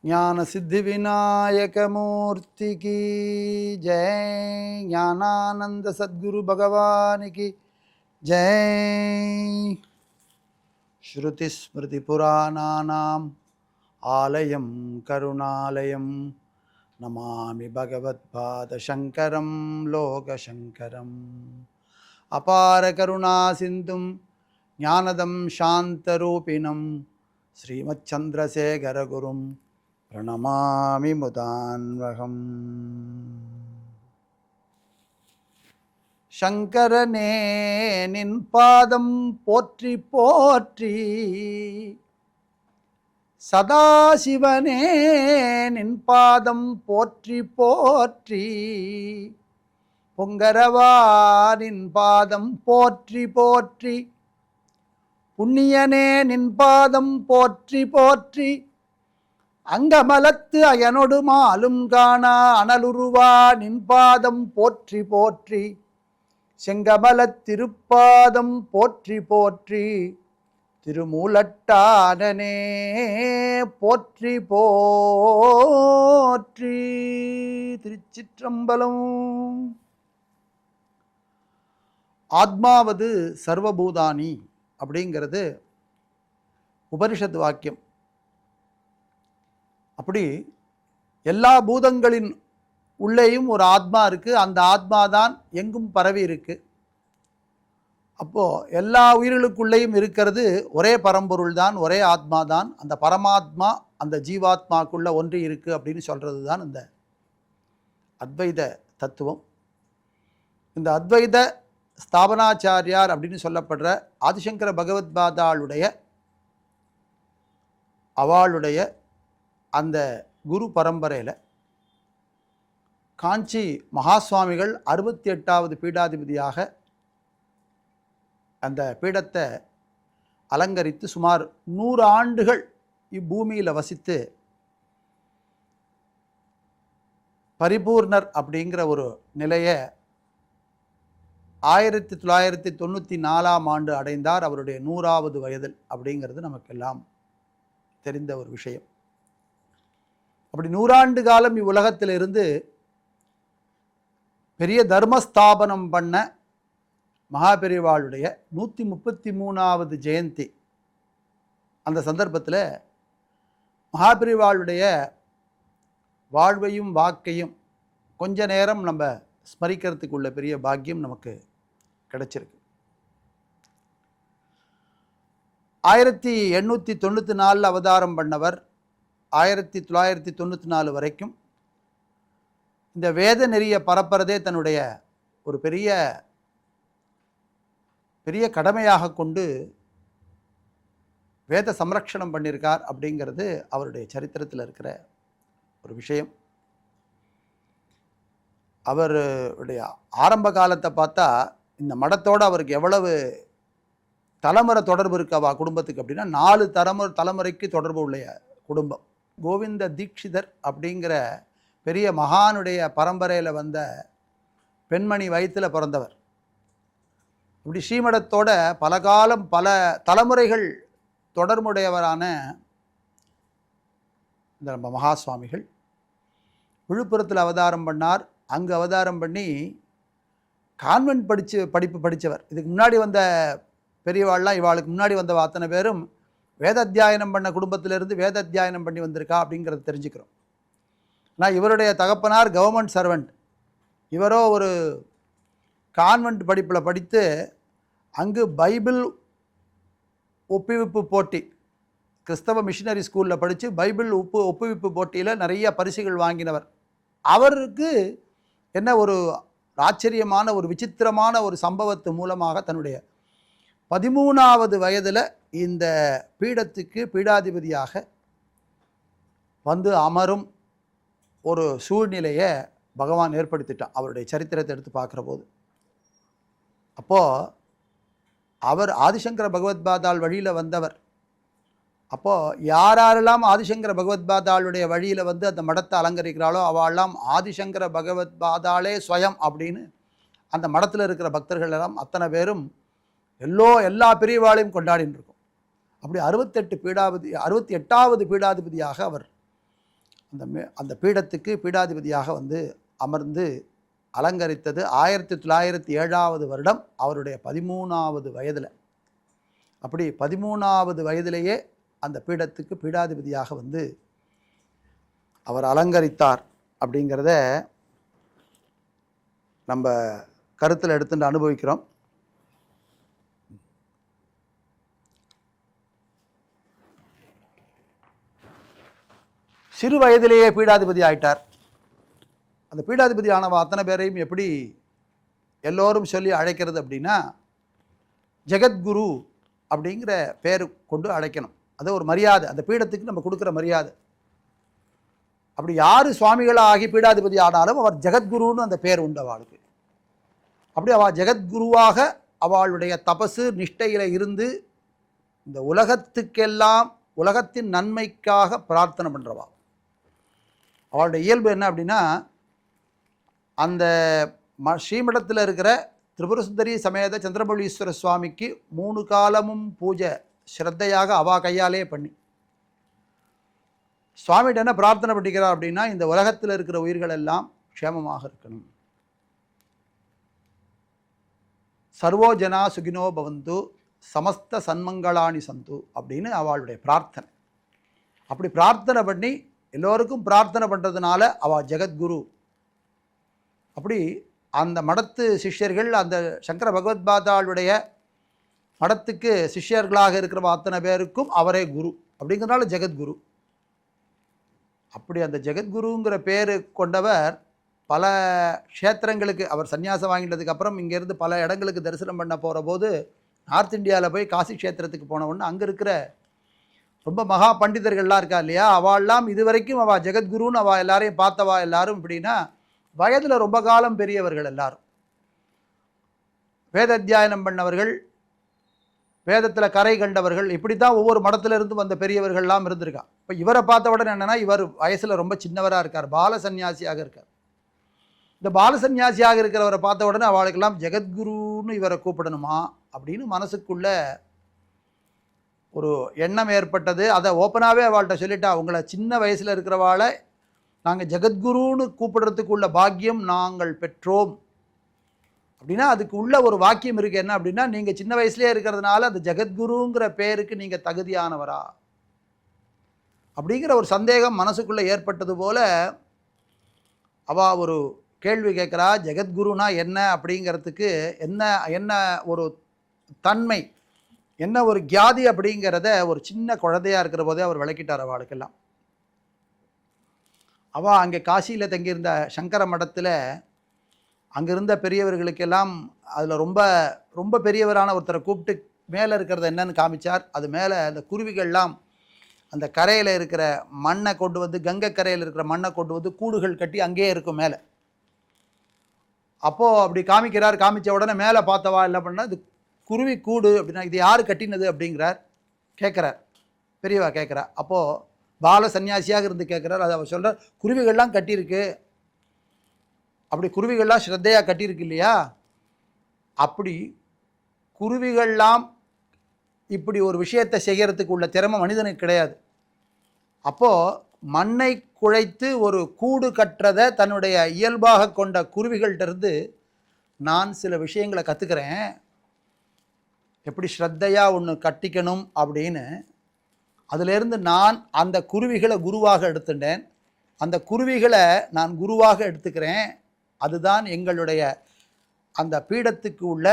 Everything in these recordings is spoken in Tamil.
ஞான சித்தி விநாயகமூர்த்தி கி ஜெய். ஞானானந்த சத்குரு பகவானுக்கு ஜெய். ஸ்ருதி ஸ்மிருதி புராணானாம் ஆலயம் கருணாலயம் நமாமி பகவத்பாத சங்கரம் லோகசங்கரம். அபார கருணா சிந்தும் ஞானதம் சாந்தரூபிணம் ஸ்ரீமச்சந்திரசேகரகுரும் பிரணமாமி முதான்வகம். சங்கரனே நின் பாதம் போற்றி போற்றி, சதாசிவனே நின் பாதம் போற்றி போற்றி, பொங்கரவா நின் பாதம் போற்றி போற்றி, புண்ணியனே நின் பாதம் போற்றி போற்றி, அங்கமலத்து அயனொடு மாலும் காணா அனலுருவா நின் பாதம் போற்றி போற்றி, செங்கமலத் திருப்பாதம் போற்றி போற்றி, திருமூலட்டானனே போற்றி போற்றி. திருச்சிற்றம்பலம். ஆத்மாவது சர்வபூதானி அப்படிங்கிறது உபனிஷத் வாக்கியம். அப்படி எல்லா பூதங்களின் உள்ளேயும் ஒரு ஆத்மா இருக்குது. அந்த ஆத்மா தான் எங்கும் பரவி இருக்கு. அப்போது எல்லா உயிர்களுக்குள்ளேயும் இருக்கிறது ஒரே பரம்பொருள் தான், ஒரே ஆத்மா தான். அந்த பரமாத்மா அந்த ஜீவாத்மாக்குள்ளே ஒன்றி இருக்குது அப்படின்னு சொல்கிறது தான் இந்த அத்வைத தத்துவம். இந்த அத்வைத ஸ்தாபனாச்சாரியார் அப்படின்னு சொல்லப்படுற ஆதிசங்கர பகவத்பாதாளுடைய அவளுடைய அந்த குரு பரம்பரையில் காஞ்சி மகாஸ்வாமிகள் 68வது பீடாதிபதியாக அந்த பீடத்தை அலங்கரித்து சுமார் 100 ஆண்டுகள் இப்பூமியில் வசித்து பரிபூர்ணர் அப்படிங்கிற ஒரு நிலையை 1994ஆம் ஆண்டு அடைந்தார். அவருடைய 100வது வயதில் அப்படிங்கிறது நமக்கெல்லாம் தெரிந்த ஒரு விஷயம். அப்படி 100 ஆண்டு காலம் இவ்வுலகத்திலிருந்து பெரிய தர்மஸ்தாபனம் பண்ண மகாபெரிவாளுடைய 133வது ஜெயந்தி. அந்த சந்தர்ப்பத்தில் மகாபெரிவாளுடைய வாழ்வையும் வாக்கையும் கொஞ்ச நேரம் நம்ம ஸ்மரிக்கிறதுக்குள்ள பெரிய பாக்கியம் நமக்கு கிடைச்சிருக்கு. 1894 அவதாரம் பண்ணவர் 1994 வரைக்கும் இந்த வேத நெறியை பரப்புறதே தன்னுடைய ஒரு பெரிய பெரிய கடமையாக கொண்டு வேத சம்ரக்ஷணம் பண்ணியிருக்கார் அப்படிங்கிறது அவருடைய சரித்திரத்தில் இருக்கிற ஒரு விஷயம். அவருடைய ஆரம்ப காலத்தை பார்த்தா இந்த மடத்தோடு அவருக்கு எவ்வளவு தலைமுறை தொடர்பு இருக்கவா குடும்பத்துக்கு அப்படின்னா 4 தலைமுறைக்கு தொடர்பு உள்ள குடும்பம். கோவிந்த தீட்சிதர் அப்படிங்கிற பெரிய மகானுடைய பரம்பரையில் வந்த பெண்மணி வயிற்றில் பிறந்தவர். இப்படி ஸ்ரீமடத்தோட பல காலம் பல தலைமுறைகள் தொடர்புடையவரான இந்த நம்ம மகா சுவாமிகள் விழுப்புரத்தில் அவதாரம் பண்ணார். அங்கு அவதாரம் பண்ணி கான்வென்ட் படிப்பு படித்தவர். இதுக்கு முன்னாடி வந்த பெரியவாள்லாம் இவாளுக்கு முன்னாடி வந்த அத்தனை பேரும் வேத அத்தியாயனம் பண்ண குடும்பத்திலிருந்து வேத அத்தியாயனம் பண்ணி வந்திருக்கா அப்படிங்கிறத தெரிஞ்சுக்கிறோம். ஆனால் இவருடைய தகப்பனார் கவர்மெண்ட் சர்வெண்ட். இவரோ ஒரு கான்வென்ட் படிப்பில் படித்து அங்கு பைபிள் ஒப்புவிப்பு போட்டி, கிறிஸ்தவ மிஷினரி ஸ்கூலில் படித்து பைபிள் ஒப்புவிப்பு போட்டியில் நிறைய பரிசுகள் வாங்கினவர். அவருக்கு என்ன ஒரு ஆச்சரியமான ஒரு விசித்திரமான ஒரு சம்பவத்து மூலமாக தன்னுடைய 13வது வயதில் இந்த பீடத்துக்கு பீடாதிபதியாக வந்து அமரும் ஒரு சூழ்நிலையை பகவான் ஏற்படுத்திட்டான் அவருடைய சரித்திரத்தை எடுத்து பார்க்குற போது. அப்போது அவர் ஆதிசங்கர பகவத்பாதாள் வழியில் வந்தவர். அப்போது யாரெல்லாம் ஆதிசங்கர பகவத்பாதாளுடைய வழியில் வந்து அந்த மடத்தை அலங்கரிக்கிறாளோ அவெல்லாம் ஆதிசங்கர பகவத்பாதாளே ஸ்வயம் அப்படின்னு அந்த மடத்தில் இருக்கிற பக்தர்கள் எல்லாம் அத்தனை பேரும் எல்லா பிரிவாளையும் கொண்டாடின்னு இருக்கும். அப்படி 68வது பீடாதிபதியாக அவர் அந்த பீடத்துக்கு பீடாதிபதியாக வந்து அமர்ந்து அலங்கரித்தது 1907 வருடம் அவருடைய 13வது வயதில். அப்படி 13வது வயதிலேயே அந்த பீடத்துக்கு பீடாதிபதியாக வந்து அவர் அலங்கரித்தார் அப்படிங்கிறத நம்ம கருத்தில் எடுத்துட்டு அனுபவிக்கிறோம். சிறு வயதிலேயே பீடாதிபதி ஆயிட்டார். அந்த பீடாதிபதி ஆனவ அத்தனை பேரையும் எப்படி எல்லோரும் சொல்லி அழைக்கிறது அப்படின்னா, ஜெகத்குரு அப்படிங்கிற பேர் கொண்டு அழைக்கணும். அது ஒரு மரியாதை, அந்த பீடத்துக்கு நம்ம கொடுக்குற மரியாதை. அப்படி யார் சுவாமிகளாக ஆகி பீடாதிபதி ஆனாலும் அவர் ஜெகத்குருன்னு அந்த பேர் உண்டு அவளுக்கு. அப்படி அவள் ஜெகத்குருவாக அவளுடைய தபசு நிஷ்டையில் இருந்து இந்த உலகத்துக்கெல்லாம் உலகத்தின் நன்மைக்காக பிரார்த்தனை பண்ணுறவா. அவளுடைய இயல்பு என்ன அப்படின்னா, அந்த ஸ்ரீமடத்தில் இருக்கிற திரிபுரசுந்தரி சமேத சந்திரமௌலீஸ்வர சுவாமிக்கு 3 காலமும் பூஜை ஸ்ரத்தையாக அவா கையாலே பண்ணி சுவாமிகிட்ட என்ன பிரார்த்தனை பண்ணிக்கிறார் அப்படின்னா, இந்த உலகத்தில் இருக்கிற உயிர்கள் எல்லாம் க்ஷேமமாக இருக்கணும், சர்வோ ஜனா சுகினோ பவந்து சமஸ்த சன்மங்களானி சந்து அப்படின்னு அவளுடைய பிரார்த்தனை. அப்படி பிரார்த்தனை பண்ணி எல்லோருக்கும் பிரார்த்தனை பண்ணுறதுனால அவள் ஜெகத்குரு. அப்படி அந்த மடத்து சிஷ்யர்கள், அந்த சங்கர பகவத்பாதாளுடைய மடத்துக்கு சிஷ்யர்களாக இருக்கிற அத்தனை பேருக்கும் அவரே குரு அப்படிங்கிறதுனால ஜெகத்குரு. அப்படி அந்த ஜெகத்குருங்கிற பேர் கொண்டவர் பல க்ஷேத்திரங்களுக்கு அவர் சன்னியாசம் வாங்கிட்டதுக்கு அப்புறம் இங்கேருந்து பல இடங்களுக்கு தரிசனம் பண்ண போகிற போது நார்த் இந்தியாவில் போய் காசி க்ஷேத்திரத்துக்கு போனவுடனே அங்கே இருக்கிற ரொம்ப மகா பண்டிதர்கள்லாம் இருக்கா இல்லையா, அவள்லாம் இதுவரைக்கும் அவள் ஜெகத்குருன்னு அவள் எல்லாரையும் பார்த்தவா எல்லாரும் எப்படின்னா வயதில் ரொம்ப காலம் பெரியவர்கள் எல்லாரும், வேத அத்தியாயனம் பண்ணவர்கள், வேதத்தில் கரை கண்டவர்கள், இப்படி தான் ஒவ்வொரு மடத்திலிருந்து வந்த பெரியவர்கள்லாம் இருந்திருக்கா. இப்போ இவரை பார்த்த உடனே என்னென்னா இவர் வயசில் ரொம்ப சின்னவராக இருக்கார், பால சன்னியாசியாக இருக்கார். இந்த பால சன்னியாசியாக இருக்கிறவரை பார்த்த உடனே அவளுக்கெல்லாம் ஜெகத்குருன்னு இவரை கூப்பிடணுமா அப்படின்னு மனசுக்குள்ள ஒரு எண்ணம் ஏற்பட்டது. அதை ஓப்பனாகவே அவள்கிட்ட சொல்லிட்டா, உங்களை சின்ன வயசில் இருக்கிறவாளை நாங்கள் ஜெகத்குருன்னு கூப்பிடுறதுக்குள்ள பாக்கியம் நாங்கள் பெற்றோம் அப்படின்னா அதுக்கு உள்ள ஒரு வாக்கியம் இருக்குது. என்ன அப்படின்னா, நீங்கள் சின்ன வயசுலேயே இருக்கிறதுனால அந்த ஜெகத்குருங்கிற பேருக்கு நீங்கள் தகுதியானவரா அப்படிங்கிற ஒரு சந்தேகம் மனசுக்குள்ளே ஏற்பட்டது போல் அவள் ஒரு கேள்வி கேட்குறா. ஜெகத்குருனா என்ன அப்படிங்கிறதுக்கு என்ன என்ன ஒரு தன்மை, என்ன ஒரு கியாதி அப்படிங்கிறத ஒரு சின்ன குழந்தையாக இருக்கிற போதே அவர் விளக்கிட்டார் அவளுக்கெல்லாம். அவள் அங்கே காசியில் தங்கியிருந்த சங்கர மடத்தில் அங்கே இருந்த பெரியவர்களுக்கெல்லாம் அதில் ரொம்ப ரொம்ப பெரியவரான ஒருத்தரை கூப்பிட்டு மேலே இருக்கிறது என்னன்னு காமிச்சார். அது மேலே அந்த குருவிகள்லாம் அந்த கரையில் இருக்கிற மண்ணை கொண்டு வந்து, கங்கை கரையில் இருக்கிற மண்ணை கொண்டு வந்து கூடுகள் கட்டி அங்கேயே இருக்கும் மேலே. அப்போது அப்படி காமிக்கிறார். காமித்த உடனே மேலே பார்த்தவா என்ன பண்ணால், இது குருவி கூடு அப்படின்னா இது யார் கட்டினது அப்படிங்கிறார், கேட்குறார், பெரியவா கேட்குறா. அப்போது பால சன்னியாசியாக இருந்து கேட்குறார். அது அவர் சொல்கிறார், குருவிகள்லாம் கட்டியிருக்கு, அப்படி குருவிகள்லாம் ஸ்ரத்தையாக கட்டியிருக்கு இல்லையா, அப்படி குருவிகள்லாம் இப்படி ஒரு விஷயத்தை செய்கிறதுக்கு உள்ள திறமை மனிதனுக்கு கிடையாது. அப்போது மண்ணை குழைத்து ஒரு கூடு கட்டுறதை தன்னுடைய இயல்பாக கொண்ட குருவிகள்கிட்டருந்து நான் சில விஷயங்களை கற்றுக்கிறேன், எப்படி ஸ்ரத்தையாக ஒன்று கட்டிக்கணும் அப்படின்னு. அதிலேருந்து நான் அந்த குருவிகளை குருவாக எடுத்துட்டேன், அந்த குருவிகளை நான் குருவாக எடுத்துக்கிறேன். அதுதான் எங்களுடைய அந்த பீடத்துக்கு உள்ள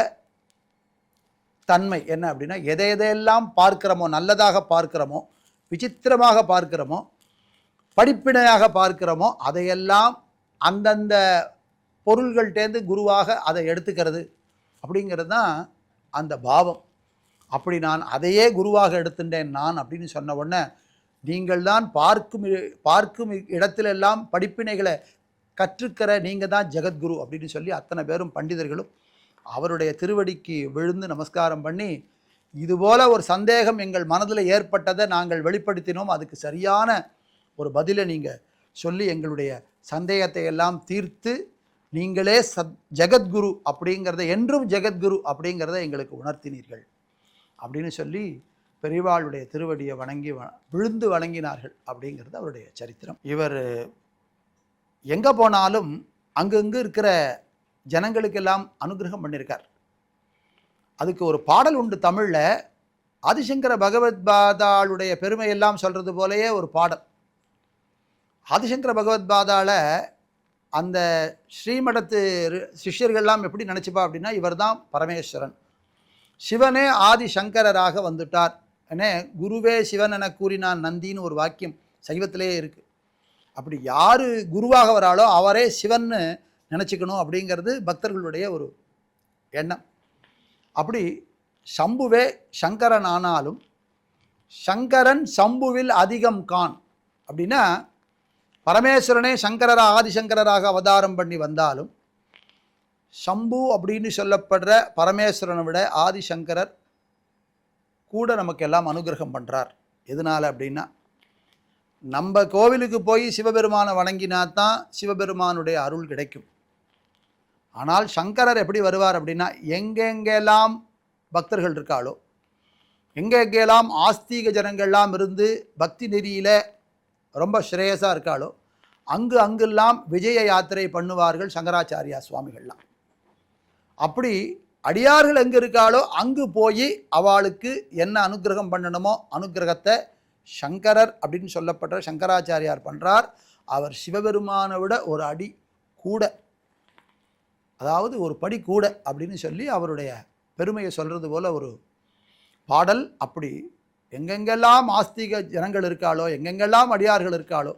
தன்மை. என்ன அப்படின்னா, எதையெல்லாம் பார்க்கிறோமோ, நல்லதாக பார்க்கிறோமோ, விசித்திரமாக பார்க்கிறோமோ, படிப்பினையாக பார்க்கிறோமோ, அதையெல்லாம் அந்தந்த பொருள்கள்டேந்து குருவாக அதை எடுத்துக்கிறது அப்படிங்கிறது தான் அந்த பாவம். அப்படி நான் அதையே குருவாக எடுத்துட்டேன் நான் அப்படின்னு சொன்ன உடனே, நீங்கள் தான் பார்க்கும் இடத்திலெல்லாம் படிப்பினைகளை கற்றுக்கிற நீங்கள் தான் ஜெகத்குரு அப்படின்னு சொல்லி அத்தனை பேரும் பண்டிதர்களும் அவருடைய திருவடிக்கு விழுந்து நமஸ்காரம் பண்ணி, இதுபோல் ஒரு சந்தேகம் எங்கள் மனதில் ஏற்பட்டதை நாங்கள் வெளிப்படுத்தினோம், அதுக்கு சரியான ஒரு பதிலை நீங்கள் சொல்லி எங்களுடைய சந்தேகத்தை எல்லாம் தீர்த்து நீங்களே ஜெகத்குரு அப்படிங்கிறத, என்றும் ஜெகத்குரு அப்படிங்கிறத எங்களுக்கு உணர்த்தினீர்கள் அப்படின்னு சொல்லி பெரியவாளுடைய திருவடியை வணங்கி விழுந்து வணங்கினார்கள் அப்படிங்கிறது அவருடைய சரித்திரம். இவர் எங்கே போனாலும் அங்கங்கே இருக்கிற ஜனங்களுக்கெல்லாம் அனுகிரகம் பண்ணியிருக்கார். அதுக்கு ஒரு பாடல் உண்டு தமிழில். ஆதிசங்கர பகவத்பாதாளுடைய பெருமையெல்லாம் சொல்கிறது போலேயே ஒரு பாடல். ஆதிசங்கர பகவத்பாதால அந்த ஸ்ரீமடத்து சிஷ்யர்கள்லாம் எப்படி நினச்சிப்பா அப்படின்னா, இவர் தான் பரமேஸ்வரன், சிவனே ஆதிசங்கரராக வந்துட்டார் ஏன்னே குருவே சிவன் என கூறினான் நந்தின்னு ஒரு வாக்கியம் சைவத்திலே இருக்குது. அப்படி யார் குருவாக வராளோ அவரே சிவன்னு நினச்சிக்கணும் அப்படிங்கிறது பக்தர்களுடைய ஒரு எண்ணம். அப்படி சம்புவே சங்கரன் ஆனாலும் சங்கரன் சம்புவில் அதிகம் கான் அப்படின்னா, பரமேஸ்வரனே சங்கரராக ஆதிசங்கரராக அவதாரம் பண்ணி வந்தாலும் சம்பு அப்படின்னு சொல்லப்படுற பரமேஸ்வரனை விட ஆதிசங்கரர் கூட நமக்கு எல்லாம் அனுகிரகம் பண்ணுறார். எதனால் அப்படின்னா, நம்ம கோவிலுக்கு போய் சிவபெருமானை வணங்கினா தான் சிவபெருமானுடைய அருள் கிடைக்கும். ஆனால் சங்கரர் எப்படி வருவார் அப்படின்னா, எங்கெங்கெல்லாம் பக்தர்கள் இருக்காளோ, எங்கெங்கெல்லாம் ஆஸ்தீக ஜனங்கள்லாம் இருந்து பக்தி நெறியில் ரொம்ப ஸ்ரேயஸாக இருக்காளோ அங்கெல்லாம் விஜய யாத்திரை பண்ணுவார்கள் சங்கராச்சாரியா சுவாமிகள்லாம். அப்படி அடியார்கள் எங்கே இருக்காளோ அங்கு போய் அவளுக்கு என்ன அனுகிரகம் பண்ணணுமோ அனுகிரகத்தை சங்கரர் அப்படின்னு சொல்லப்படுற சங்கராச்சாரியார் பண்ணுறார். அவர் சிவபெருமானை விட ஒரு அடி கூட, அதாவது ஒரு படி கூட அப்படின்னு சொல்லி அவருடைய பெருமையை சொல்கிறது போல் ஒரு பாடல். அப்படி எங்கெங்கெல்லாம் ஆஸ்திக ஜனங்கள் இருக்காளோ, எங்கெங்கெல்லாம் அடியார்கள் இருக்காளோ,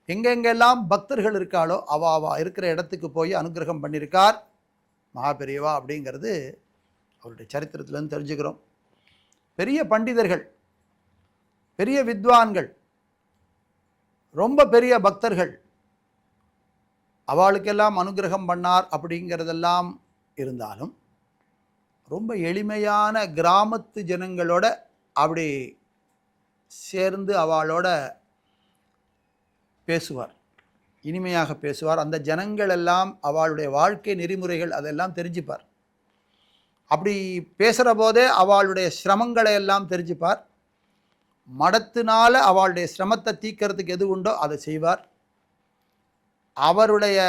எங்கெங்கெல்லாம் பக்தர்கள் இருக்காளோ அவ இருக்கிற இடத்துக்கு போய் அனுகிரகம் பண்ணியிருக்கார் மகாபெரியவா அப்படிங்கிறது அவருடைய சரித்திரத்திலேருந்து தெரிஞ்சுக்கிறோம். பெரிய பண்டிதர்கள், பெரிய வித்வான்கள், ரொம்ப பெரிய பக்தர்கள், அவளுக்கெல்லாம் அனுகிரகம் பண்ணார் அப்படிங்கிறதெல்லாம் இருந்தாலும் ரொம்ப எளிமையான கிராமத்து ஜனங்களோட அப்படி சேர்ந்து அவளோட பேசுவார், இனிமையாக பேசுவார். அந்த ஜனங்கள் எல்லாம் அவளுடைய வாழ்க்கை நெறிமுறைகள் அதெல்லாம் தெரிஞ்சுப்பார். அப்படி பேசுகிற போதே அவளுடைய சிரமங்களை எல்லாம் தெரிஞ்சுப்பார். மடத்தினால அவளுடைய சிரமத்தை தீர்க்கறதுக்கு எது உண்டோ அதை செய்வார். அவருடைய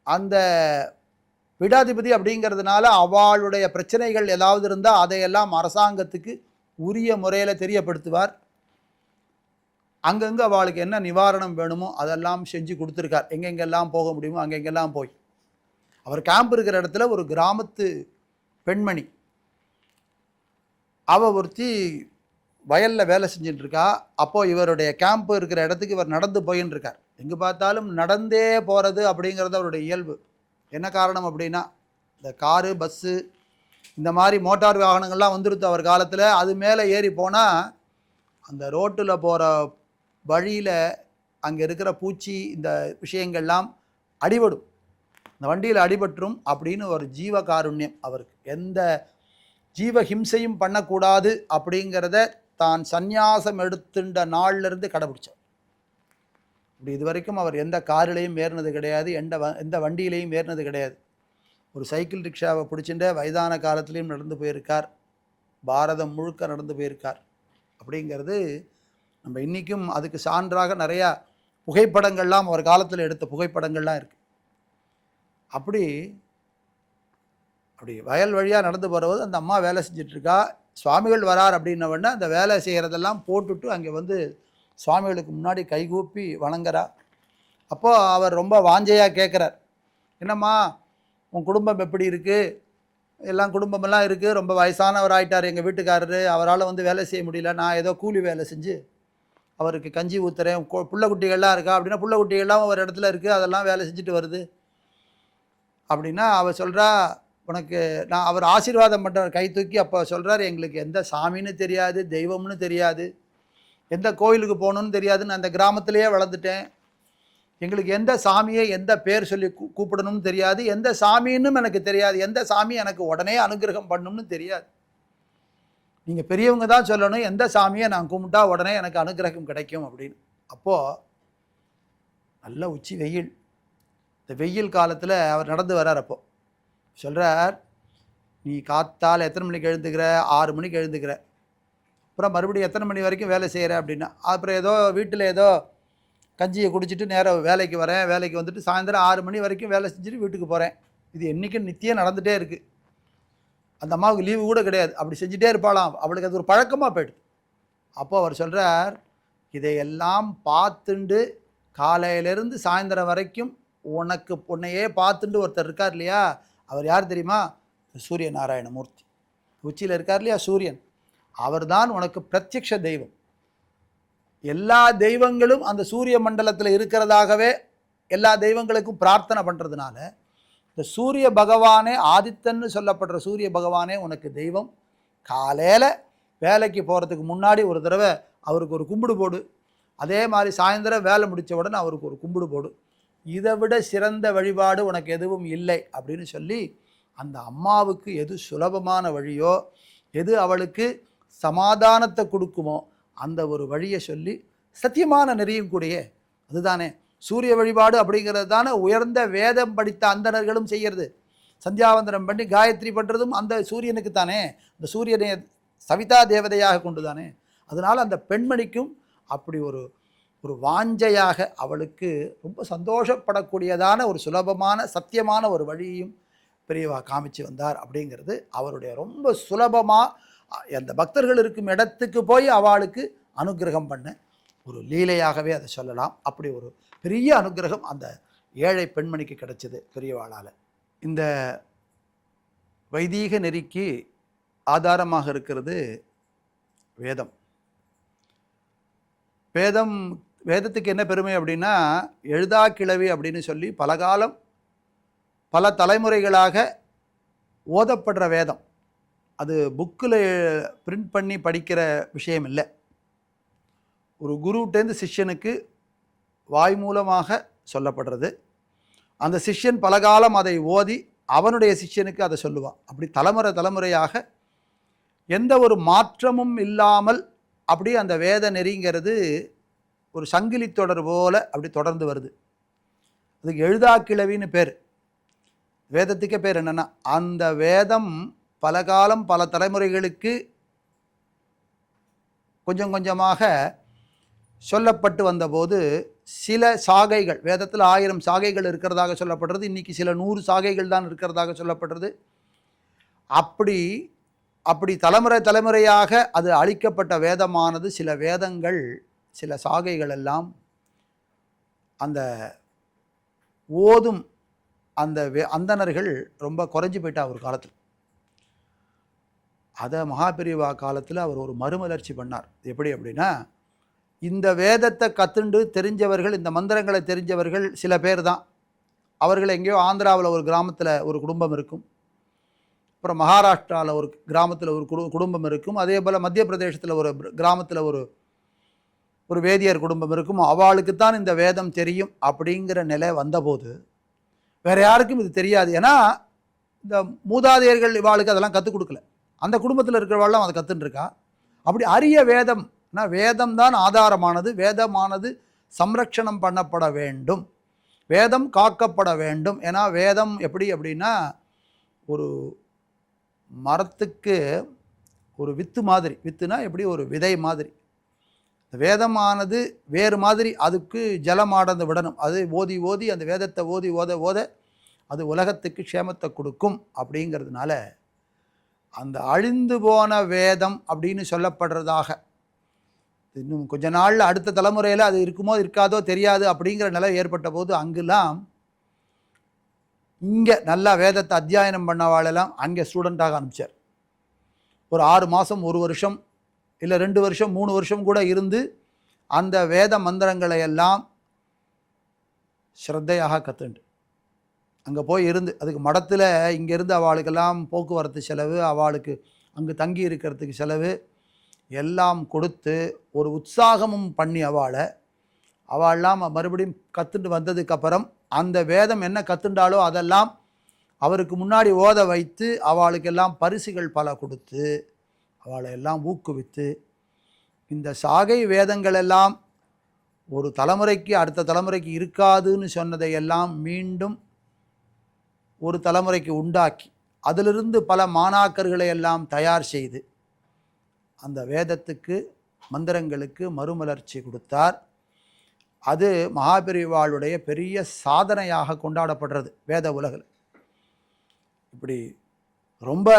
அந்த பீடாதிபதி அப்படிங்கிறதுனால அவளுடைய பிரச்சனைகள் ஏதாவது இருந்தால் அதையெல்லாம் அரசாங்கத்துக்கு உரிய முறையில் தெரியப்படுத்துவார். அங்கங்கே அவளுக்கு என்ன நிவாரணம் வேணுமோ அதெல்லாம் செஞ்சு கொடுத்துருக்கார். எங்கெங்கெல்லாம் போக முடியுமோ அங்கெங்கெல்லாம் போய். அவர் கேம்ப் இருக்கிற இடத்துல ஒரு கிராமத்து பெண்மணி, அவள் ஒருத்தி வயலில் வேலை செஞ்சுட்டுருக்கா. அப்போது இவருடைய கேம்ப் இருக்கிற இடத்துக்கு இவர் நடந்து போயின்னு இருக்கார். எங்கே பார்த்தாலும் நடந்தே போகிறது அப்படிங்கிறது அவருடைய இயல்பு. என்ன காரணம் அப்படின்னா, இந்த காரு பஸ்ஸு இந்த மாதிரி மோட்டார் வாகனங்கள்லாம் வந்துடுது அவர் காலத்தில். அது மேலே ஏறி போனால் அந்த ரோட்டில் போகிற வழியில் அங்கே இருக்கிற பூச்சி இந்த விஷயங்கள்லாம் அடிபடும், இந்த வண்டியில் அடிபட்டுரும் அப்படின்னு ஒரு ஜீவகாருண்யம் அவருக்கு. எந்த ஜீவஹிம்சையும் பண்ணக்கூடாது அப்படிங்கிறத தான் சந்நியாசம் எடுத்துட்ட நாள்லேருந்து கடைபிடிச்சார். இப்படி இது வரைக்கும் அவர் எந்த காரிலையும் ஏறினது கிடையாது, எந்த வண்டியிலையும் ஏறினது கிடையாது. ஒரு சைக்கிள் ரிக்ஷாவை பிடிச்சிட்டு வயதான காலத்துலேயும் நடந்து போயிருக்கார். பாரதம் முழுக்க நடந்து போயிருக்கார். அப்படிங்கிறது நம்ம இன்றைக்கும் அதுக்கு சான்றாக நிறையா புகைப்படங்கள்லாம் அவர் காலத்தில் எடுத்த புகைப்படங்கள்லாம் இருக்குது. அப்படி வயல் வழியாக நடந்து போகிறபோது அந்த அம்மா வேலை செஞ்சிட்ருக்கா. சுவாமிகள் வரார் அப்படின்னவொடனே அந்த வேலை செய்கிறதெல்லாம் போட்டுட்டு அங்கே வந்து சுவாமிகளுக்கு முன்னாடி கைகூப்பி வணங்குறா. அப்போது அவர் ரொம்ப வாஞ்சையாக கேட்குறார், என்னம்மா உன் குடும்பம் எப்படி இருக்குது? எல்லாம் குடும்பமெல்லாம் இருக்குது, ரொம்ப வயசானவர் ஆகிட்டார் எங்கள் வீட்டுக்காரரு, அவரால் வந்து வேலை செய்ய முடியல, நான் ஏதோ கூலி வேலை செஞ்சு அவருக்கு கஞ்சி ஊற்றுறேன். புள்ள குட்டிகள்லாம் இருக்கா அப்படின்னா, புள்ள குட்டிகள்லாம் ஒரு இடத்துல இருக்குது, அதெல்லாம் வேலை செஞ்சுட்டு வருது அப்படின்னா அவர் சொல்கிறா, உனக்கு நான் அவர் ஆசீர்வாதம் பண்ணுறார் கை தூக்கி. அப்போ சொல்கிறார், எங்களுக்கு எந்த சாமின்னு தெரியாது, தெய்வம்னு தெரியாது, எந்த கோயிலுக்கு போகணுன்னு தெரியாது, நான் அந்த கிராமத்திலேயே வளர்ந்துட்டேன், எங்களுக்கு எந்த சாமியை எந்த பேர் சொல்லி கூப்பிடணும்னு தெரியாது, எந்த சாமின்னும் எனக்கு தெரியாது, எந்த சாமி எனக்கு உடனே அனுகிரகம் பண்ணணும்னு தெரியாது, நீங்கள் பெரியவங்க தான் சொல்லணும் எந்த சாமியை நான் கும்பிட்டா உடனே எனக்கு அனுகிரகம் கிடைக்கும் அப்படின்னு. அப்போது நல்ல உச்சி வெயில், இந்த வெயில் காலத்தில் அவர் நடந்து வர்றார். அப்போது சொல்கிறார், நீ காத்தால் எத்தனை மணிக்கு எழுந்துக்கிற? 6 மணிக்கு எழுந்துக்கிற. அப்புறம் மறுபடியும் எத்தனை மணி வரைக்கும் வேலை செய்கிறேன் அப்படின்னா, அப்புறம் ஏதோ வீட்டில் ஏதோ கஞ்சியை குடிச்சிட்டு நேராக வேலைக்கு வரேன், வேலைக்கு வந்துட்டு சாயந்தரம் 6 மணி வரைக்கும் வேலை செஞ்சுட்டு வீட்டுக்கு போகிறேன். இது என்றைக்கும் நித்தியம் நடந்துகிட்டே இருக்குது. அந்த அம்மாவுக்கு லீவு கூட கிடையாது. அப்படி செஞ்சுட்டே இருப்பாளாம். அவளுக்கு அது ஒரு பழக்கமாக போய்டுது. அப்போ அவர் சொல்கிறார், இதையெல்லாம் பார்த்துண்டு காலையிலேருந்து சாயந்தரம் வரைக்கும் உன்னையே பார்த்துட்டு ஒருத்தர் இருக்கார் இல்லையா, அவர் யார் தெரியுமா? சூரிய நாராயணமூர்த்தி. உச்சியில் இருக்கார் இல்லையா சூரியன், அவர் தான் உனக்கு பிரத்யக்ஷ தெய்வம். எல்லா தெய்வங்களும் அந்த சூரிய மண்டலத்தில் இருக்கிறதாகவே எல்லா தெய்வங்களுக்கும் பிரார்த்தனை பண்ணுறதுனால இந்த சூரிய பகவானே, ஆதித்தன்னு சொல்லப்படுற சூரிய பகவானே உனக்கு தெய்வம். காலையில் வேலைக்கு போகிறதுக்கு முன்னாடி ஒரு தடவை அவருக்கு ஒரு கும்பிடு போடு. அதே மாதிரி சாயந்தரம் வேலை முடித்த உடனே அவருக்கு ஒரு கும்பிடு போடு. இதை விட சிறந்த வழிபாடு உனக்கு எதுவும் இல்லை அப்படின்னு சொல்லி அந்த அம்மாவுக்கு எது சுலபமான வழியோ, எது அவளுக்கு சமாதானத்தை கொடுக்குமோ அந்த ஒரு வழியை சொல்லி, சத்தியமான நெறியும் கூடியே அதுதானே சூரிய வழிபாடு அப்படிங்கிறது தானே உயர்ந்த வேதம் படித்த அந்தணர்களும் செய்கிறது. சந்தியாவந்தனம் பண்ணி காயத்ரி பண்ணுறதும் அந்த சூரியனுக்கு தானே, அந்த சூரியனை சவிதா தேவதையாக கொண்டு தானே. அதனால் அந்த பெண்மணிக்கும் அப்படி ஒரு ஒரு வாஞ்சையாக அவளுக்கு ரொம்ப சந்தோஷப்படக்கூடியதான ஒரு சுலபமான சத்தியமான ஒரு வழியையும் பெரியவா காமிச்சு வந்தார். அப்படிங்கிறது அவருடைய ரொம்ப சுலபமாக அந்த பக்தர்கள் இருக்கும் இடத்துக்கு போய் அவளுக்கு அனுகிரகம் பண்ண ஒரு லீலையாகவே அதை சொல்லலாம். அப்படி ஒரு பெரிய அனுகிரகம் அந்த ஏழை பெண்மணிக்கு கிடைச்சது பெரியவாளால். இந்த வைதீக நெறிக்கு ஆதாரமாக இருக்கிறது வேதம். வேதத்துக்கு என்ன பெருமை அப்படின்னா, எழுதா கிழவி அப்படின்னு சொல்லி பலகாலம் பல தலைமுறைகளாக ஓதப்படுற வேதம். அது புக்கில் பிரிண்ட் பண்ணி படிக்கிற விஷயம் இல்லை. ஒரு குருட்டேந்து சிஷ்யனுக்கு வாய் மூலமாக சொல்லப்படுறது. அந்த சிஷ்யன் பலகாலம் அதை ஓதி அவனுடைய சிஷ்யனுக்கு அதை சொல்லுவான். அப்படி தலைமுறையாக எந்த ஒரு மாற்றமும் இல்லாமல் அப்படி அந்த வேத நெறிங்கிறது ஒரு சங்கிலி தொடர் போல அப்படி தொடர்ந்து வருது. அதுக்கு எழுதா கிழவின்னு பேர். வேதத்துக்கே பேர் என்னென்னா, அந்த வேதம் பல காலம் பல தலைமுறைகளுக்கு கொஞ்சம் கொஞ்சமாக சொல்லப்பட்டு வந்தபோது சில சாகைகள், வேதத்தில் 1000 சாகைகள் இருக்கிறதாக சொல்லப்படுறது. இன்றைக்கி சில 100 சாகைகள் தான் இருக்கிறதாக சொல்லப்படுறது. அப்படி தலைமுறையாக அது அளிக்கப்பட்ட வேதமானது, சில வேதங்கள் சில சாகைகள் எல்லாம் அந்த ஓதும் அந்த அந்தணர்கள் ரொம்ப குறைஞ்சி போயிட்டா ஒரு காலத்தில். அதை மகாபெரிவா காலத்தில் அவர் ஒரு மறுமலர்ச்சி பண்ணார். எப்படி அப்படின்னா, இந்த வேதத்தை கற்றுண்டு தெரிஞ்சவர்கள், இந்த மந்திரங்களை தெரிஞ்சவர்கள் சில பேர் தான். அவர்கள் எங்கேயோ ஆந்திராவில் ஒரு கிராமத்தில் ஒரு குடும்பம் இருக்கும், அப்புறம் மகாராஷ்டிராவில் ஒரு கிராமத்தில் ஒரு குடும்பம் இருக்கும், அதே போல் மத்திய பிரதேசத்தில் ஒரு கிராமத்தில் ஒரு வேதியர் குடும்பம் இருக்கும். அவளுக்குத்தான் இந்த வேதம் தெரியும் அப்படிங்கிற நிலை வந்தபோது வேறு யாருக்கும் இது தெரியாது. ஏன்னா இந்த மூதாதையர்கள் இவாளுக்கு அதெல்லாம் கற்றுக் கொடுக்கல. அந்த குடும்பத்தில் இருக்கிறவாள்லாம் அதை கற்றுன்ருக்கா. அப்படி அரிய வேதம், வேதம் தான் ஆதாரமானது. வேதமானது சம்ரக்ஷணம் பண்ணப்பட வேண்டும், வேதம் காக்கப்பட வேண்டும். ஏன்னா வேதம் எப்படி அப்படின்னா, ஒரு மரத்துக்கு ஒரு வித்து மாதிரி, வித்துனா எப்படி ஒரு விதை மாதிரி, வேதமானது வேறு மாதிரி அதுக்கு ஜலமாடந்து விடணும். அது ஓதி அந்த வேதத்தை ஓத அது உலகத்துக்கு க்ஷேமத்தை கொடுக்கும். அப்படிங்கிறதுனால அந்த அழிந்து போன வேதம் அப்படின்னு சொல்லப்படுறதாக, இன்னும் கொஞ்ச நாளில் அடுத்த தலைமுறையில் அது இருக்குமோ இருக்காதோ தெரியாது அப்படிங்கிற நிலை ஏற்பட்ட போது அங்கெல்லாம் இங்கே நல்லா வேதத்தை அத்தியாயனம் பண்ணவாளெல்லாம் அங்கே ஸ்டூடெண்ட்டாக அனுப்பிச்சார். ஒரு 6 மாதம் 1 வருஷம் இல்லை 2 வருஷம் 3 வருஷம் கூட இருந்து அந்த வேத மந்திரங்களை எல்லாம் ஸ்ரத்தையாக கற்றுண்டு அங்கே போய் இருந்து, அதுக்கு மடத்தில் இங்கேருந்து அவளுக்கெல்லாம் போக்குவரத்து செலவு, அவளுக்கு அங்கே தங்கி இருக்கிறதுக்கு செலவு எல்லாம் கொடுத்து ஒரு உற்சாகமும் பண்ணி அவள்லாம் மறுபடியும் கற்றுட்டு வந்ததுக்கப்புறம் அந்த வேதம் என்ன கற்றுண்டாலோ அதெல்லாம் அவருக்கு முன்னாடி ஓத வைத்து அவளுக்கெல்லாம் பரிசுகள் பல கொடுத்து அவளை எல்லாம் ஊக்குவித்து, இந்த சாகை வேதங்கள் எல்லாம் ஒரு தலைமுறைக்கு அடுத்த தலைமுறைக்கு இருக்காதுன்னு சொன்னதையெல்லாம் மீண்டும் ஒரு தலைமுறைக்கு உண்டாக்கி அதிலிருந்து பல மாணாக்கர்களை எல்லாம் தயார் செய்து அந்த வேதத்துக்கு மந்திரங்களுக்கு மறுமலர்ச்சி கொடுத்தார். அது மகாபெரிவாளுடைய பெரிய சாதனையாக கொண்டாடப்படுறது வேத உலகில். இப்படி ரொம்ப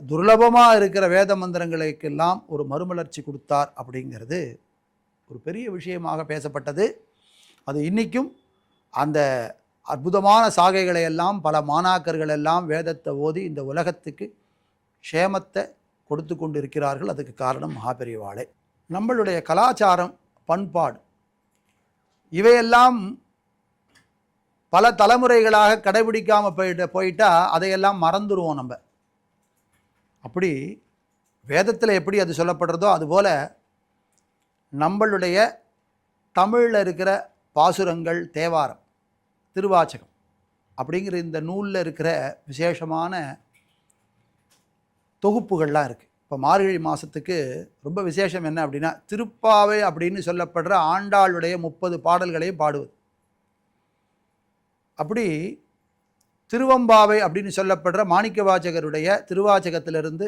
துர்லபமாக இருக்கிற வேத மந்திரங்களுக்கெல்லாம் ஒரு மறுமலர்ச்சி கொடுத்தார் அப்படிங்கிறது ஒரு பெரிய விஷயமாக பேசப்பட்டது. அது இன்றைக்கும் அந்த அற்புதமான சாகைகளை எல்லாம் பல மாணாக்கர்கள் எல்லாம் வேதத்தை ஓதி இந்த உலகத்துக்கு க்ஷேமத்தை கொடுத்து கொண்டு இருக்கிறார்கள். அதுக்கு காரணம் மகாபெரிவாளே. நம்மளுடைய கலாச்சாரம், பண்பாடு இவையெல்லாம் பல தலைமுறைகளாக கடைபிடிக்காமல் போயிட்டால் அதையெல்லாம் மறந்துடுவோம் நம்ம. அப்படி வேதத்தில் எப்படி அது சொல்லப்படுறதோ அதுபோல் நம்மளுடைய தமிழில் இருக்கிற பாசுரங்கள், தேவாரம், திருவாச்சகம் அப்படிங்கிற இந்த நூலில் இருக்கிற விசேஷமான தொகுப்புகள்லாம் இருக்குது. இப்போ மார்கழி மாதத்துக்கு ரொம்ப விசேஷம் என்ன அப்படின்னா, திருப்பாவை அப்படின்னு சொல்லப்படுற ஆண்டாளுடைய 30 பாடல்களையும் பாடுவது. அப்படி திருவம்பாவை அப்படின்னு சொல்லப்படுற மாணிக்க வாசகருடைய திருவாச்சகத்திலிருந்து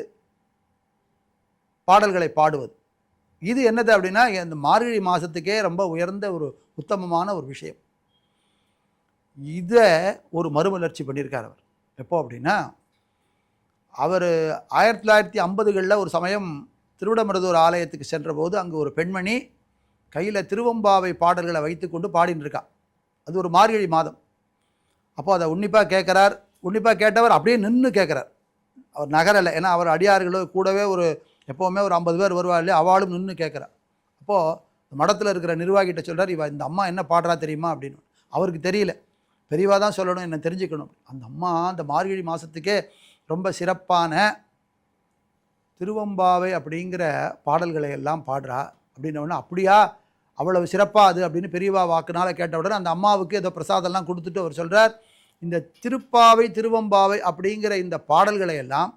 பாடல்களை பாடுவது. இது என்னது அப்படின்னா, இந்த மார்கழி மாதத்துக்கே ரொம்ப உயர்ந்த ஒரு உத்தமமான ஒரு விஷயம். இதை ஒரு மறுமலர்ச்சி பண்ணியிருக்கார் அவர். எப்போ அப்படின்னா, அவர் 1950களில் ஒரு சமயம் திருவிடமருதூர் ஆலயத்துக்கு சென்றபோது அங்கே ஒரு பெண்மணி கையில் திருவம்பாவை பாடல்களை வைத்து கொண்டு பாடின்னு இருக்கா. அது ஒரு மார்கழி மாதம். அப்போ அதை உன்னிப்பாக கேட்குறார். உன்னிப்பாக கேட்டவர் அப்படியே நின்று கேட்குறார். அவர் நகரலை. ஏன்னா அவர் அடியார்களோ கூடவே எப்போவுமே ஒரு 50 பேர் வருவார் இல்லையா, அவளும் நின்று கேட்குறார். அப்போது மடத்தில் இருக்கிற நிர்வாகிகிட்ட சொல்கிறார், இந்த அம்மா என்ன பாடுறா தெரியுமா அப்படின்னு. அவருக்கு தெரியல, பெரியவா தான் சொல்லணும், என்ன தெரிஞ்சுக்கணும். அந்த அம்மா அந்த மார்கழி மாதத்துக்கே ரொம்ப சிறப்பான திருவம்பாவை அப்படிங்கிற பாடல்களை எல்லாம் பாடுறா அப்படின்னோடனே, அப்படியா அவ்வளவு சிறப்பாக அது அப்படின்னு பெரியவா வாக்குனால் கேட்ட உடனே அந்த அம்மாவுக்கு ஏதோ பிரசாதம்லாம் கொடுத்துட்டு அவர் சொல்கிறார், இந்த திருப்பாவை திருவம்பாவை அப்படிங்கிற இந்த பாடல்களை எல்லாம்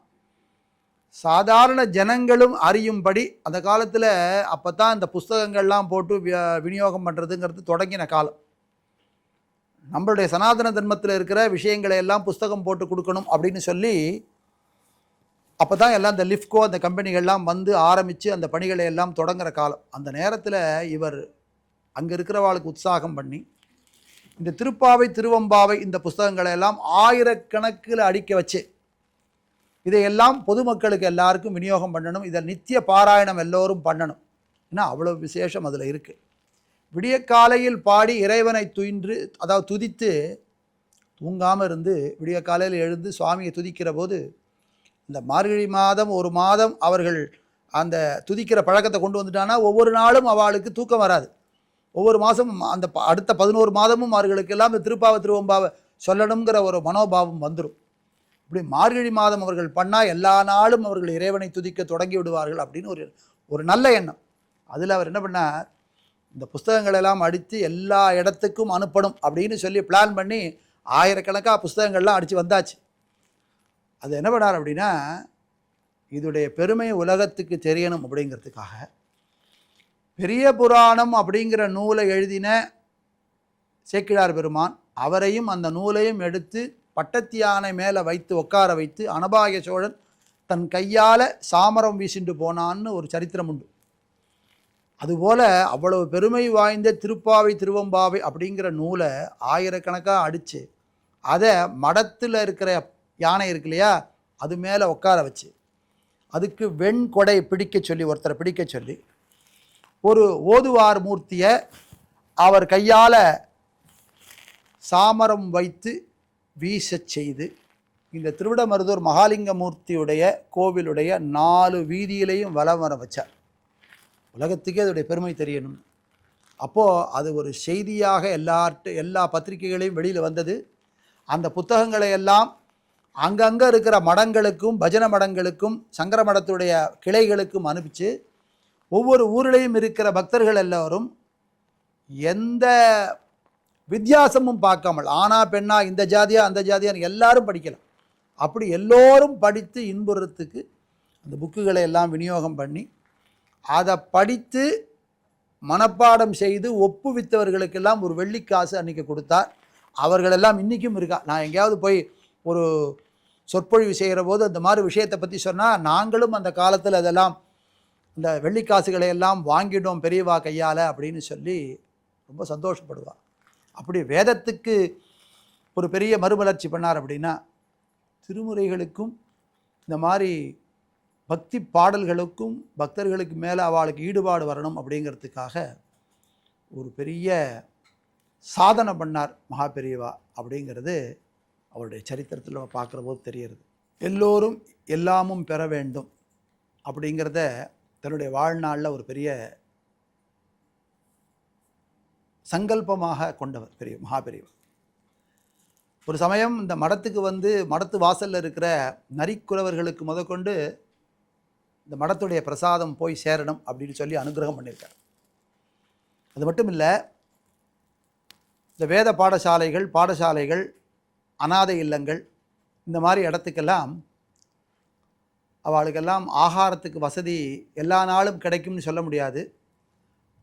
சாதாரண ஜனங்களும் அறியும்படி அந்த காலத்தில் அப்போ தான் இந்த புஸ்தகங்கள்லாம் போட்டு விநியோகம் பண்ணுறதுங்கிறது தொடங்கின காலம். நம்மளுடைய சனாதன தர்மத்தில் இருக்கிற விஷயங்களை எல்லாம் புஸ்தகம் போட்டு கொடுக்கணும் அப்படின்னு சொல்லி அப்போ தான் எல்லாம் இந்த லிஃப்கோ அந்த கம்பெனிகள்லாம் வந்து ஆரம்பித்து அந்த பணிகளை எல்லாம் தொடங்குகிற காலம். அந்த நேரத்தில் இவர் அங்கே இருக்கிறவாளுக்கு உற்சாகம் பண்ணி இந்த திருப்பாவை திருவம்பாவை இந்த புஸ்தகங்களை எல்லாம் ஆயிரக்கணக்கில் அடிக்க வச்சு இதையெல்லாம் பொதுமக்களுக்கு எல்லாருக்கும் விநியோகம் பண்ணணும். இதை நித்திய பாராயணம் எல்லோரும் பண்ணணும். ஏன்னா அவ்வளோ விசேஷம் அதில் இருக்குது. விடிய காலையில் பாடி இறைவனை துதித்து தூங்காமல் இருந்து விடிய காலையில் எழுந்து சுவாமியை துதிக்கிற போது இந்த மார்கழி மாதம் ஒரு மாதம் அவர்கள் அந்த துதிக்கிற பழக்கத்தை கொண்டு வந்துட்டான்னா ஒவ்வொரு நாளும் அவளுக்கு தூக்கம் வராது. ஒவ்வொரு மாதமும் அந்த அடுத்த 11 மாதமும் அவர்களுக்கு எல்லாம் இந்த திருப்பாவை திருவம்பாவை சொல்லணுங்கிற ஒரு மனோபாவம் வந்துடும். இப்படி மார்கழி மாதம் அவர்கள் பண்ணால் எல்லா நாளும் அவர்கள் இறைவனை துதிக்க தொடங்கி விடுவார்கள் அப்படின்னு ஒரு நல்ல எண்ணம். அதில் அவர் என்ன பண்ணார், இந்த புஸ்தகங்களெல்லாம் அடித்து எல்லா இடத்துக்கும் அனுப்பணும் அப்படின்னு சொல்லி பிளான் பண்ணி ஆயிரக்கணக்காக புஸ்தகங்கள்லாம் அடித்து வந்தாச்சு. அது என்ன பண்ணார் அப்படின்னா, இதோடைய பெருமை உலகத்துக்கு தெரியணும் அப்படிங்கிறதுக்காக பெரிய புராணம் அப்படிங்கிற நூலை எழுதின சேக்கிழார் பெருமான் அவரையும் அந்த நூலையும் எடுத்து பட்டத்தியானை மேலே வைத்து உட்கார வைத்து அனபாய சோழன் தன் கையால் சாமரம் வீசிண்டு போனான்னு ஒரு சரித்திரம் உண்டு. அதுபோல் அவ்வளவு பெருமை வாய்ந்த திருப்பாவை திருவம்பாவை அப்படிங்கிற நூலை ஆயிரக்கணக்காக அடித்து அதை மடத்தில் இருக்கிற யானை இருக்கு இல்லையா, அது மேலே உட்கார வச்சு அதுக்கு வெண்கொடை ஒருத்தரை பிடிக்க சொல்லி ஒரு ஓதுவார் மூர்த்தியை அவர் கையால் சாமரம் வைத்து வீசச் செய்து இந்த திருவிடமருதூர் மகாலிங்க மூர்த்தியுடைய கோவிலுடைய 4 வீதியிலையும் வலம் வர வச்சார். உலகத்துக்கே அதோடைய பெருமை தெரியணும். அப்போது அது ஒரு செய்தியாக எல்லா பத்திரிகைகளையும் வெளியில் வந்தது. அந்த புத்தகங்களை எல்லாம் அங்கங்கே இருக்கிற மடங்களுக்கும் பஜனை மடங்களுக்கும் சங்கர மடத்துடைய கிளைகளுக்கும் அனுப்பிச்சு ஒவ்வொரு ஊரிலையும் இருக்கிற பக்தர்கள் எல்லோரும் எந்த வித்தியாசமும் பார்க்காமல் ஆனா பெண்ணா இந்த ஜாதியா அந்த ஜாதியான்னு எல்லாரும் படிக்கலாம். அப்படி எல்லோரும் படித்து இன்புறத்துக்கு அந்த புக்குகளை எல்லாம் விநியோகம் பண்ணி அதை படித்து மனப்பாடம் செய்து ஒப்புவித்தவர்களுக்கெல்லாம் ஒரு வெள்ளிக்காசு அன்றைக்கி கொடுத்தார். அவர்களெல்லாம் இன்றைக்கும் இருக்கா. நான் எங்கேயாவது போய் ஒரு சொற்பொழிவு செய்கிற போது அந்த மாதிரி விஷயத்தை பற்றி சொன்னால் நாங்களும் அந்த காலத்தில் அதெல்லாம் இந்த வெள்ளிக்காசுகளை எல்லாம் வாங்கிட்டோம் பெரியவா கையால் அப்படின்னு சொல்லி ரொம்ப சந்தோஷப்படுவாள். அப்படி வேதத்துக்கு ஒரு பெரிய மறுமலர்ச்சி பண்ணார் அப்படின்னா, திருமுறைகளுக்கும் இந்த மாதிரி பக்தி பாடல்களுக்கும் பக்தர்களுக்கு மேலே அவளுக்கு ஈடுபாடு வரணும் அப்படிங்கிறதுக்காக ஒரு பெரிய சாதனை பண்ணார் மகா பெரியவா அப்படிங்கிறது அவருடைய சரித்திரத்தில் நம்ம பார்க்குற போது தெரிகிறது. எல்லோரும் எல்லாமும் பெற வேண்டும் அப்படிங்கிறத தன்னுடைய வாழ்நாளில் ஒரு பெரிய சங்கல்பமாக கொண்டவர் பெரிய மகா பெரியவா. ஒரு சமயம் இந்த மடத்துக்கு வந்து மடத்து வாசலில் இருக்கிற நரிக்குறவர்களுக்கு முதற்கொண்டு இந்த மடத்துடைய பிரசாதம் போய் சேரணும் அப்படின்னு சொல்லி அனுகிரகம் பண்ணியிருக்கார். அது மட்டும் இல்லை, இந்த வேத பாடசாலைகள் அனாதை இல்லங்கள் இந்த மாதிரி இடத்துக்கெல்லாம் அவளுக்கெல்லாம் ஆகாரத்துக்கு வசதி எல்லா நாளும் கிடைக்கும்னு சொல்ல முடியாது.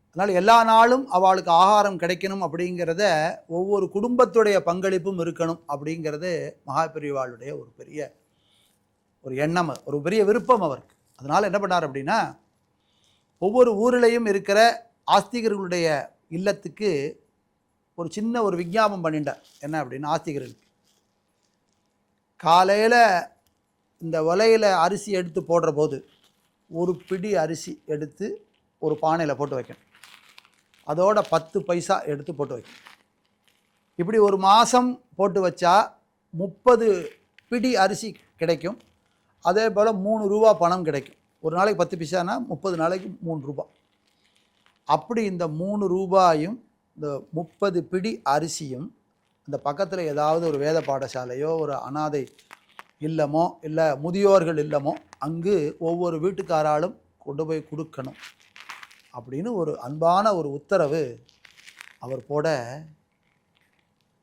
அதனால் எல்லா நாளும் அவளுக்கு ஆகாரம் கிடைக்கணும் அப்படிங்கிறத ஒவ்வொரு குடும்பத்துடைய பங்களிப்பும் இருக்கணும் அப்படிங்கிறது மகா பெரியவாளுடைய ஒரு பெரிய ஒரு எண்ணம், ஒரு பெரிய விருப்பம் அவருக்கு. அதனால் என்ன பண்ணார் அப்படின்னா, ஒவ்வொரு ஊரிலையும் இருக்கிற ஆஸ்திகர்களுடைய இல்லத்துக்கு ஒரு சின்ன ஒரு விஞ்ஞாபனம் பண்ணிட்டார். என்ன அப்படின்னா, ஆஸ்திகர்களுக்கு காலையில் இந்த ஒலையில் அரிசி எடுத்து போடுற போது ஒரு பிடி அரிசி எடுத்து ஒரு பானையில் போட்டு வைக்கணும். அதோட 10 பைசா எடுத்து போட்டு வைக்கணும். இப்படி ஒரு மாதம் போட்டு வச்சா 30 பிடி அரிசி கிடைக்கும். அதே போல் 3 ரூபா பணம் கிடைக்கும். ஒரு நாளைக்கு 10 பைசானா 30 நாளைக்கு 3 ரூபா. அப்படி இந்த 3 ரூபாயும் இந்த 30 பிடி அரிசியும் அந்த பக்கத்தில் ஏதாவது ஒரு வேத பாடசாலையோ ஒரு அனாதை இல்லமோ இல்லை முதியோர்கள் இல்லமோ அங்கு ஒவ்வொரு வீட்டுக்காராலும் கொண்டு போய் கொடுக்கணும் அப்படின்னு ஒரு அன்பான ஒரு உத்தரவு அவர் போட,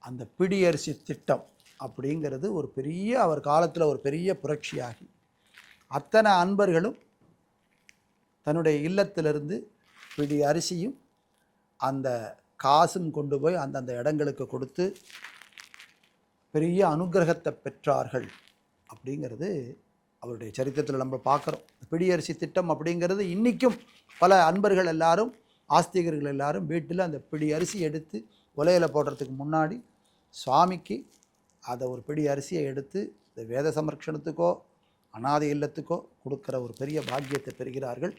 அந்த பிடியரிசி திட்டம் அப்படிங்கிறது ஒரு பெரிய அவர் காலத்தில் ஒரு பெரிய புரட்சியாகி அத்தனை அன்பர்களும் தன்னுடைய இல்லத்திலிருந்து பிடி அரிசியும் அந்த காசும் கொண்டு போய் அந்தந்த இடங்களுக்கு கொடுத்து பெரிய அனுகிரகத்தை பெற்றார்கள் அப்படிங்கிறது அவருடைய சரித்திரத்தில் நம்ம பார்க்குறோம். பிடியரிசி திட்டம் அப்படிங்கிறது இன்றைக்கும் பல அன்பர்கள் எல்லாரும் ஆஸ்திகர்கள் எல்லாரும் வீட்டில் அந்த பிடி அரிசி எடுத்து உலையில் போடுறதுக்கு முன்னாடி சுவாமிக்கு அதை ஒரு பிடி அரிசியை எடுத்து இந்த வேத சம்ரக்ஷணத்துக்கோ அனாதை இல்லத்துக்கோ கொடுக்குற ஒரு பெரிய பாக்கியத்தை பெறுகிறார்கள்.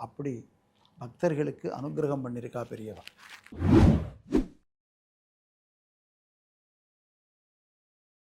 அப்படி பக்தர்களுக்கு அனுகிரகம் பண்ணியிருக்கா பெரியவா.